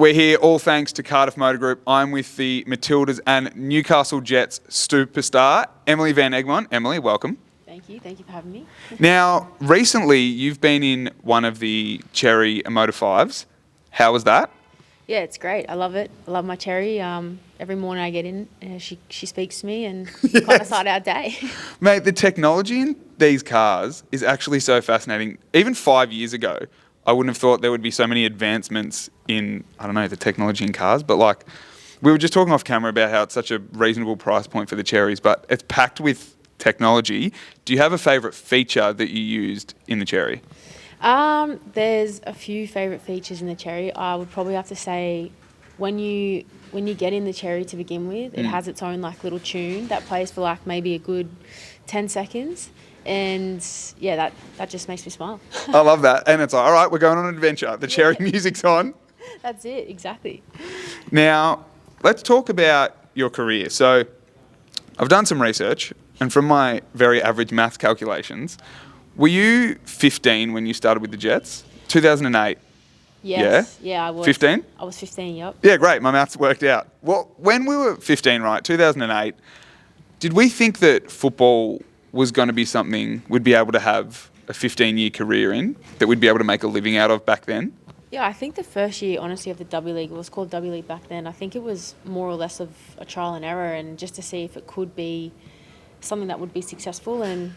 We're here all thanks to Cardiff Motor Group. I'm with the Matildas and Newcastle Jets superstar, Emily Van Egmond. Emily, welcome. Thank you. Thank you for having me. Now, recently you've been in one of the Cherry Motor 5s. How was that? Yeah, it's great. I love it. I love my Cherry. Every morning I get in, she speaks to me and we kind of start our day. Mate, the technology in these cars is actually so fascinating. Even 5 years ago, I wouldn't have thought there would be so many advancements in, the technology in cars. But like, we were just talking off camera about how it's such a reasonable price point for the Cherries, but it's packed with technology. Do you have a favourite feature that you used in the Cherry? There's a few favourite features in the Cherry. I would probably have to say when you get in the Cherry to begin with, it has its own like little tune that plays for like maybe a good 10 seconds. And yeah, that just makes me smile. I love that. And it's like, all right, we're going on an adventure. The Cherry music's on. That's it, exactly. Now, let's talk about your career. So I've done some research, and from my very average maths calculations, were you 15 when you started with the Jets? 2008? Yes. Yeah, I was. 15? I was 15, yep. Yeah, great. My maths worked out. Well, when we were 15, right, 2008, did we think that football was going to be something we'd be able to have a 15-year career in, that we'd be able to make a living out of back then? Yeah, I think the first year, honestly, of the W League, it was called W League back then, I think it was more or less of a trial and error and just to see if it could be something that would be successful. And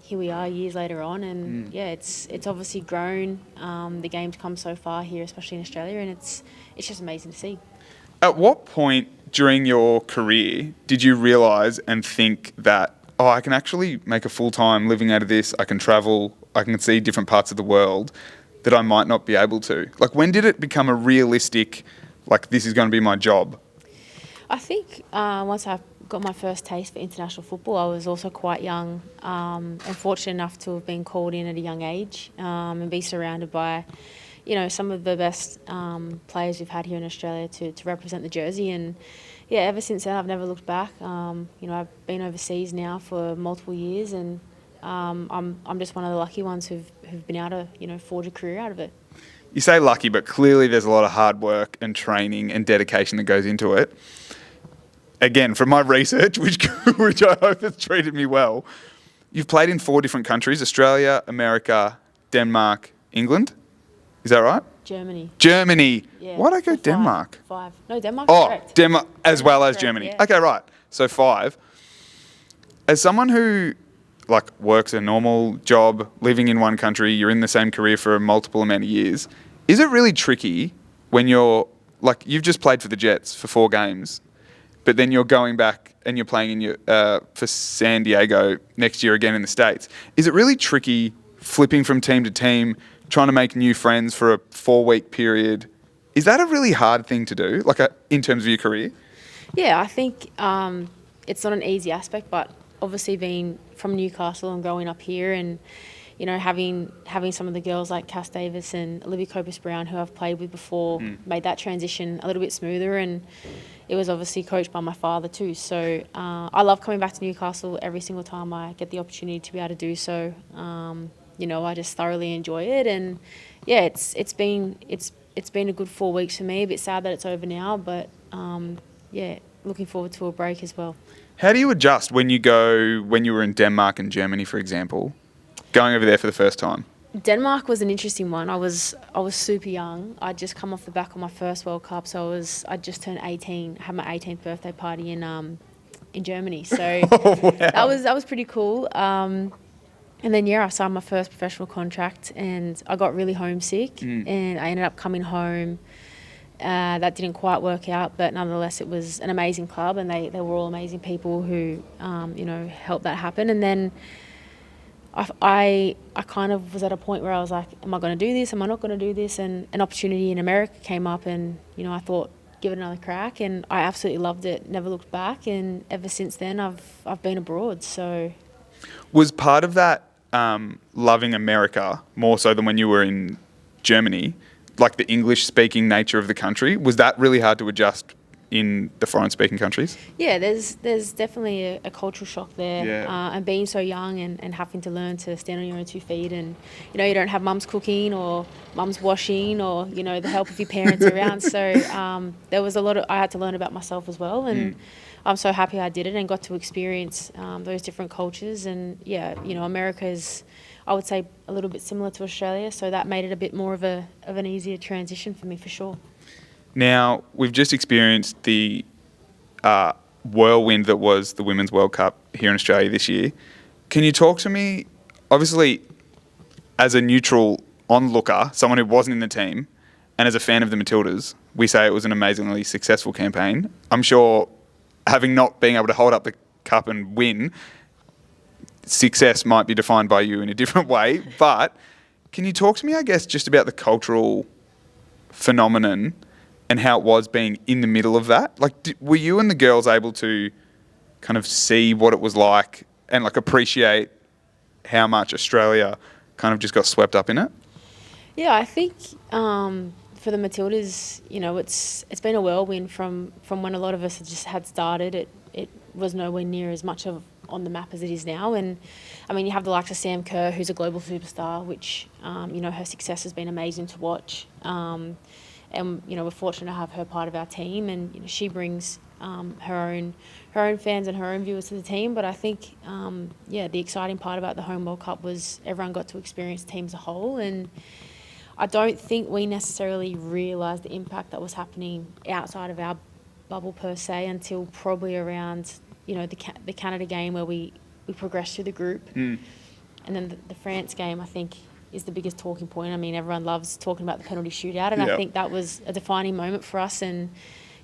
here we are years later on and yeah, it's obviously grown. The game's come so far here, especially in Australia, and it's just amazing to see. At what point during your career did you realise and think that, I can actually make a full-time living out of this, I can travel, I can see different parts of the world that I might not be able to? Like, when did it become a realistic, like, this is going to be my job? I think once I got my first taste for international football, I was also quite young and fortunate enough to have been called in at a young age and be surrounded by, some of the best players we've had here in Australia to represent the jersey. And yeah, ever since then, I've never looked back. I've been overseas now for multiple years, and I'm just one of the lucky ones who've been able to, forge a career out of it. You say lucky, but clearly there's a lot of hard work and training and dedication that goes into it. Again, from my research, which I hope has treated me well, you've played in 4 different countries: Australia, America, Denmark, England. Is that right? Germany. Yeah. Why'd I go Denmark? 5. No, Denmark's correct. Denmark as well as correct, Germany. yeah. Okay, right. So 5. As someone who works a normal job, living in one country, you're in the same career for a multiple amount of years, is it really tricky when you're, you've just played for the Jets for 4 games, but then you're going back and you're playing in for San Diego next year again in the States? Is it really tricky flipping from team to team, trying to make new friends for a 4-week period? Is that a really hard thing to do, in terms of your career? Yeah, I think it's not an easy aspect, but obviously being from Newcastle and growing up here and, having some of the girls like Cass Davis and Olivia Copus-Brown who I've played with before made that transition a little bit smoother, and it was obviously coached by my father too. So I love coming back to Newcastle every single time I get the opportunity to be able to do so. I just thoroughly enjoy it, and yeah, it's been a good 4 weeks for me. A bit sad that it's over now, but yeah, looking forward to a break as well. How do you adjust when you were in Denmark and Germany, for example, going over there for the first time? Denmark was an interesting one. I was super young. I'd just come off the back of my first World Cup, so I'd just turned 18. I had my 18th birthday party in Germany, so wow. that was pretty cool. And then, I signed my first professional contract and I got really homesick and I ended up coming home. That didn't quite work out, but nonetheless, it was an amazing club and they were all amazing people who, helped that happen. And then I kind of was at a point where I was like, am I going to do this? Am I not going to do this? And an opportunity in America came up and, I thought, give it another crack. And I absolutely loved it, never looked back. And ever since then, I've been abroad, so... Was part of that loving America more so than when you were in Germany, the English-speaking nature of the country? Was that really hard to adjust in the foreign-speaking countries? Yeah, there's definitely a cultural shock there. Yeah. And being so young and having to learn to stand on your own 2 feet, and you don't have mum's cooking or mum's washing or the help of your parents around. So there was a lot I had to learn about myself as well, and I'm so happy I did it and got to experience those different cultures. And yeah, America is, I would say, a little bit similar to Australia, so that made it a bit more of an easier transition for me for sure. Now, we've just experienced the whirlwind that was the Women's World Cup here in Australia this year. Can you talk to me, obviously, as a neutral onlooker, someone who wasn't in the team, and as a fan of the Matildas, we say it was an amazingly successful campaign. I'm sure, having not been able to hold up the cup and win, success might be defined by you in a different way. But can you talk to me, I guess, just about the cultural phenomenon and how it was being in the middle of that? Like, were you and the girls able to kind of see what it was like and like appreciate how much Australia kind of just got swept up in it? Yeah, I think for the Matildas, it's been a whirlwind from when a lot of us just had started. It was nowhere near as much of on the map as it is now. And I mean, you have the likes of Sam Kerr, who's a global superstar, which her success has been amazing to watch. And we're fortunate to have her part of our team, and she brings her own fans and her own viewers to the team. But I think the exciting part about the Home World Cup was everyone got to experience the team as a whole, and I don't think we necessarily realised the impact that was happening outside of our bubble per se until probably around the Canada game, where we progressed through the group, and then the France game, I think, is the biggest talking point. I mean, everyone loves talking about the penalty shootout, and I think that was a defining moment for us. And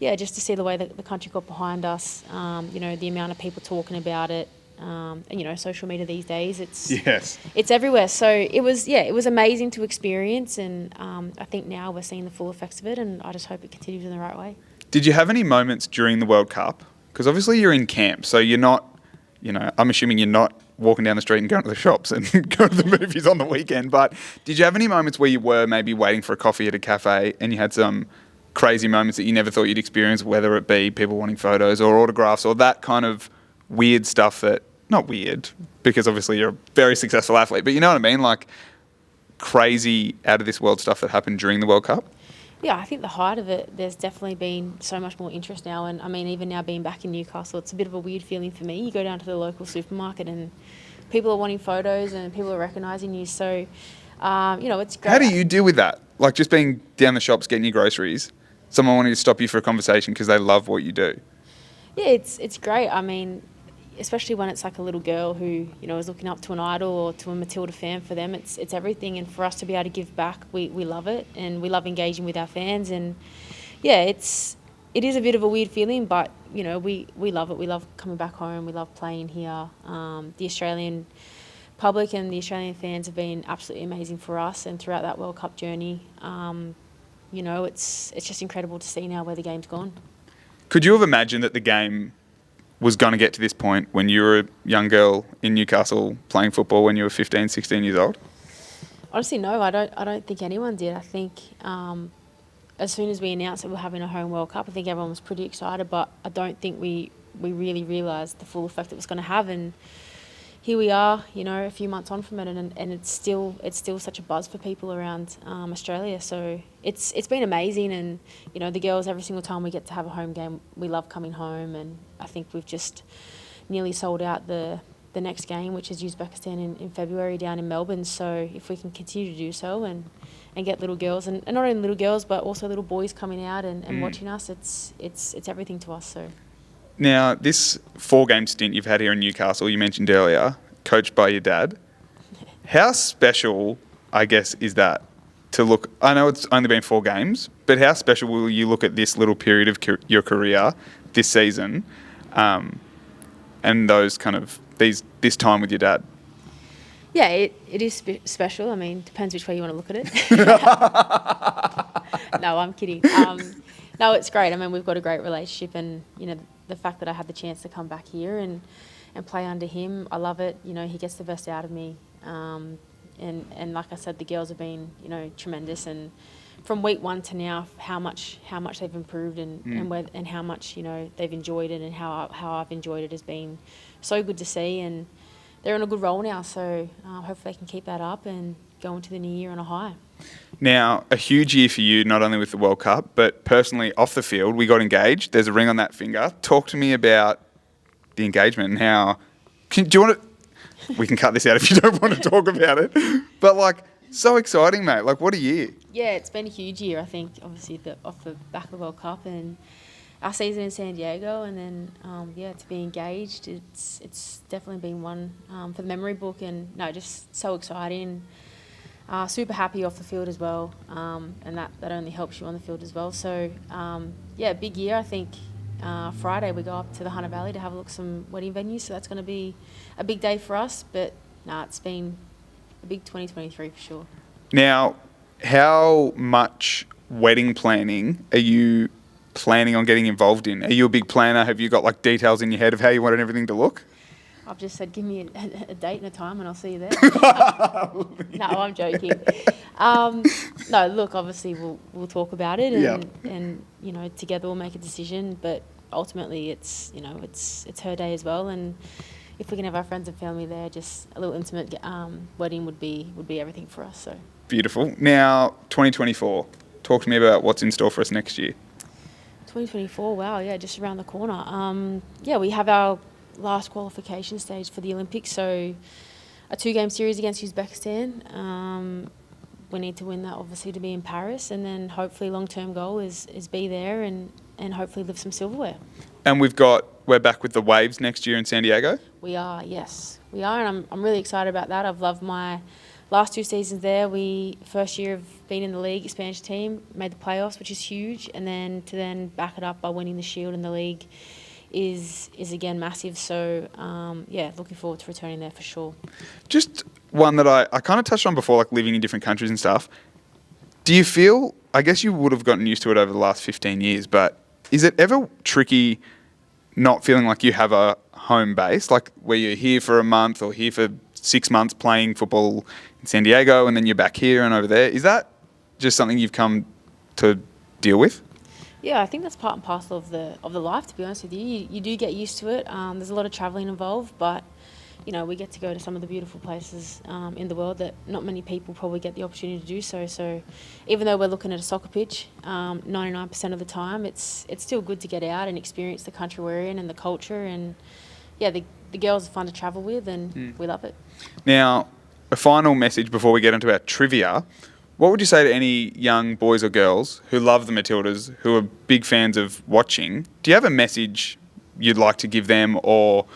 yeah, just to see the way that the country got behind us, the amount of people talking about it, and social media these days, it's everywhere. So it was amazing to experience, and I think now we're seeing the full effects of it, and I just hope it continues in the right way. Did you have any moments during the World Cup? Because obviously you're in camp, so you're not, I'm assuming you're not walking down the street and going to the shops and going to the movies on the weekend. But did you have any moments where you were maybe waiting for a coffee at a cafe and you had some crazy moments that you never thought you'd experience, whether it be people wanting photos or autographs or that kind of weird stuff that, not weird, because obviously you're a very successful athlete, but you know what I mean? Like crazy out of this world stuff that happened during the World Cup? Yeah, I think the height of it, there's definitely been so much more interest now. And I mean, even now being back in Newcastle, it's a bit of a weird feeling for me. You go down to the local supermarket and people are wanting photos and people are recognising you. So, it's great. How do you deal with that? Like just being down the shops, getting your groceries, someone wanting to stop you for a conversation because they love what you do. Yeah, it's great. I mean, especially when it's like a little girl who, is looking up to an idol or to a Matilda fan. For them, it's everything. And for us to be able to give back, we love it, and we love engaging with our fans. And yeah, it is a bit of a weird feeling, but we love it. We love coming back home. We love playing here. The Australian public and the Australian fans have been absolutely amazing for us, and throughout that World Cup journey, it's just incredible to see now where the game's gone. Could you have imagined that the game was going to get to this point when you were a young girl in Newcastle playing football when you were 15, 16 years old? Honestly, no, I don't think anyone did. I think as soon as we announced that we're having a home World Cup, I think everyone was pretty excited, but I don't think we really realised the full effect it was going to have. And here we are, a few months on from it, and it's still such a buzz for people around Australia. So it's been amazing, and the girls, every single time we get to have a home game, we love coming home. And I think we've just nearly sold out the next game, which is Uzbekistan in February down in Melbourne. So if we can continue to do so and get little girls, and not only little girls but also little boys coming out and watching us, it's everything to us. So. Now, this 4-game stint you've had here in Newcastle, you mentioned earlier, coached by your dad. How special, I guess, is that to look? I know it's only been 4 games, but how special will you look at this little period of your career this season and those kind of this time with your dad? Yeah, it is special. I mean, depends which way you want to look at it. No, I'm kidding. No, it's great. I mean, we've got a great relationship, and the fact that I had the chance to come back here and play under him, I love it. He gets the best out of me. And like I said, the girls have been tremendous, and from week one to now, how much they've improved and how much they've enjoyed it, and how I've enjoyed it has been so good to see. And they're on a good roll now, so hopefully they can keep that up and go into the new year on a high. Now, a huge year for you, not only with the World Cup, but personally off the field. We got engaged. There's a ring on that finger. Talk to me about the engagement and how. Do you want to? We can cut this out if you don't want to talk about it. But like, so exciting, mate. Like, what a year. Yeah, it's been a huge year. I think obviously off the back of the World Cup and our season in San Diego, and then to be engaged, it's definitely been one for the memory book, and no, just so exciting. Super happy off the field as well, and that only helps you on the field as well. So big year. I think Friday we go up to the Hunter Valley to have a look at some wedding venues, so that's going to be a big day for us. But it's been a big 2023 for sure. Now, how much wedding planning are you planning on getting involved in? Are you a big planner? Have you got like details in your head of how you want everything to look? I've just said, give me a date and a time and I'll see you there. No, I'm joking. No, look, obviously we'll talk about it and together we'll make a decision. But ultimately, it's her day as well. And if we can have our friends and family there, just a little intimate wedding would be everything for us. So beautiful. Now, 2024. Talk to me about what's in store for us next year. 2024. Wow, yeah, just around the corner. We have our last qualification stage for the Olympics, so a 2-game series against Uzbekistan. We need to win that obviously to be in Paris, and then hopefully long-term goal is be there and hopefully lift some silverware. And we're back with the Waves next year in San Diego? We are, yes. We are, and I'm really excited about that. I've loved my last 2 seasons there. First year of being in the league, expansion team, made the playoffs, which is huge, and then back it up by winning the Shield in the league is again massive. So looking forward to returning there for sure. Just one that I kind of touched on before, like living in different countries and stuff. Do you feel, I guess you would have gotten used to it over the last 15 years, but is it ever tricky not feeling like you have a home base, like where you're here for a month or here for 6 months playing football in San Diego and then you're back here and over there? Is that just something you've come to deal with? Yeah, I think that's part and parcel of the life, to be honest with you. You do get used to it. There's a lot of travelling involved, but we get to go to some of the beautiful places in the world that not many people probably get the opportunity to do so. So even though we're looking at a soccer pitch 99% of the time, it's still good to get out and experience the country we're in and the culture. And the girls are fun to travel with, and we love it. Now, a final message before we get into our trivia. What would you say to any young boys or girls who love the Matildas, who are big fans of watching? Do you have a message you'd like to give them, or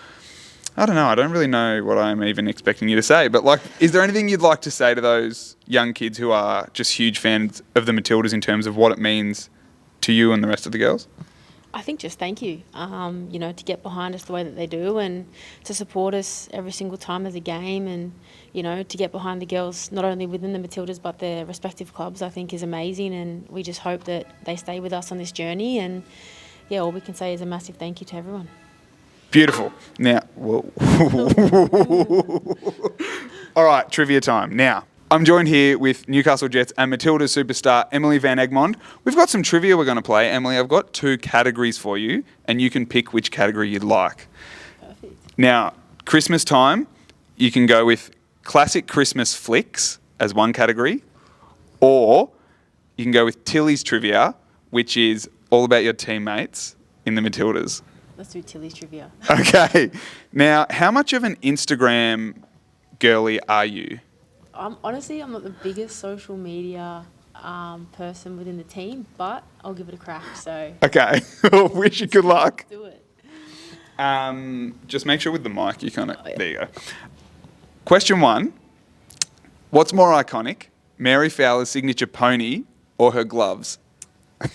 I don't know, I don't really know what I'm even expecting you to say, but like, is there anything you'd like to say to those young kids who are just huge fans of the Matildas in terms of what it means to you and the rest of the girls? I think just thank you, to get behind us the way that they do and to support us every single time there's a game, and, to get behind the girls, not only within the Matildas but their respective clubs, I think is amazing, and we just hope that they stay with us on this journey. And all we can say is a massive thank you to everyone. Beautiful. Now, all right, trivia time. Now, I'm joined here with Newcastle Jets and Matildas superstar Emily Van Egmond. We've got some trivia we're going to play. Emily, I've got 2 categories for you, and you can pick which category you'd like. Perfect. Now, Christmas time, you can go with classic Christmas flicks as one category, or you can go with Tilly's trivia, which is all about your teammates in the Matildas. Let's do Tilly's trivia. Okay. Now, how much of an Instagram girly are you? Honestly, I'm not the biggest social media person within the team, but I'll give it a crack. So okay, wish you good luck. Do it. Just make sure with the mic you kind of. Oh, yeah. There you go. Question 1: what's more iconic, Mary Fowler's signature pony or her gloves?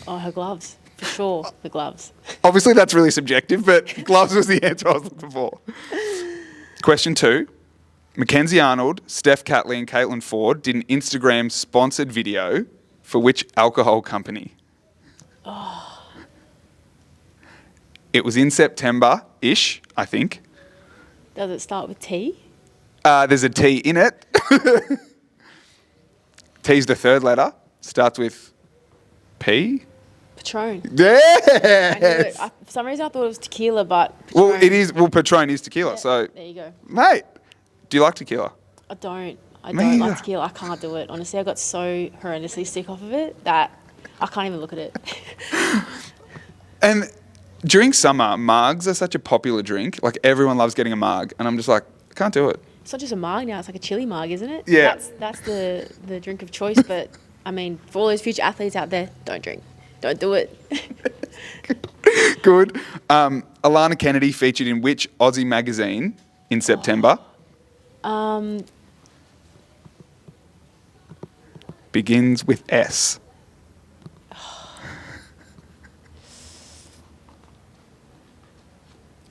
Oh, her gloves, for sure. The gloves. Obviously, that's really subjective, but gloves was the answer I was looking for. Question 2. Mackenzie Arnold, Steph Catley and Caitlin Ford did an Instagram sponsored video for which alcohol company? Oh. It was in September-ish, I think. Does it start with T? There's a T in it. T's the 3rd letter. Starts with P? Patron. Yeah. I knew it. For some reason, I thought it was tequila, but Patron. Well, it is. Well, Patron is tequila. Yeah, So, there you go. mate, do you like tequila? I don't. I Me don't like either. tequila. I can't do it. Honestly, I got so horrendously sick off of it that I can't even look at it. And during summer, margs are such a popular drink. Like everyone loves getting a marg, and I'm just like, I can't do it. It's not just a marg now; it's like a chili marg, isn't it? Yeah. That's the drink of choice. But I mean, for all those future athletes out there, don't drink. Don't do it. Good. Alana Kennedy featured in which Aussie magazine in September? Begins with S.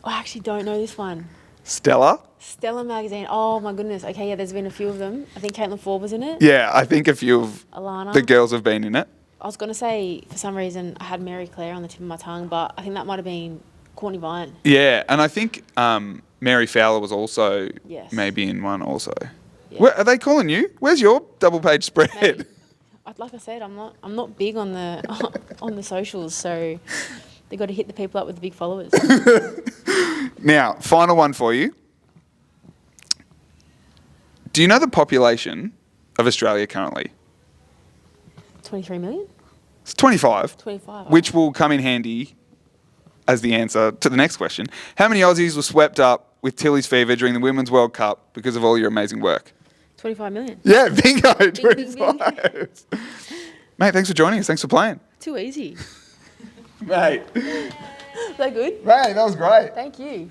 I actually don't know this one. Stella? Stella magazine. Oh my goodness. Okay, yeah, there's been a few of them. I think Caitlin Forbes was in it. Yeah, I think a few of Alana. the girls have been in it. I was gonna say for some reason I had Mary Claire on the tip of my tongue, but I think that might have been Courtney Vine. Yeah, and I think Mary Fowler was also Yes. maybe in one also. Yeah. Where, are they calling you? Where's your double page spread? Maybe. Like I said, I'm not big on the on the socials, so they got to hit the people up with the big followers. Now, final one for you. Do you know the population of Australia currently? 23 million? It's 25. 25. Which will come in handy as the answer to the next question. How many Aussies were swept up with Tilly's fever during the Women's World Cup because of all your amazing work? 25 million. Yeah, bingo. Bing, bing, 25. Mate, thanks for joining us. Thanks for playing. Too easy. Mate. Is that good? Mate, that was great. Thank you.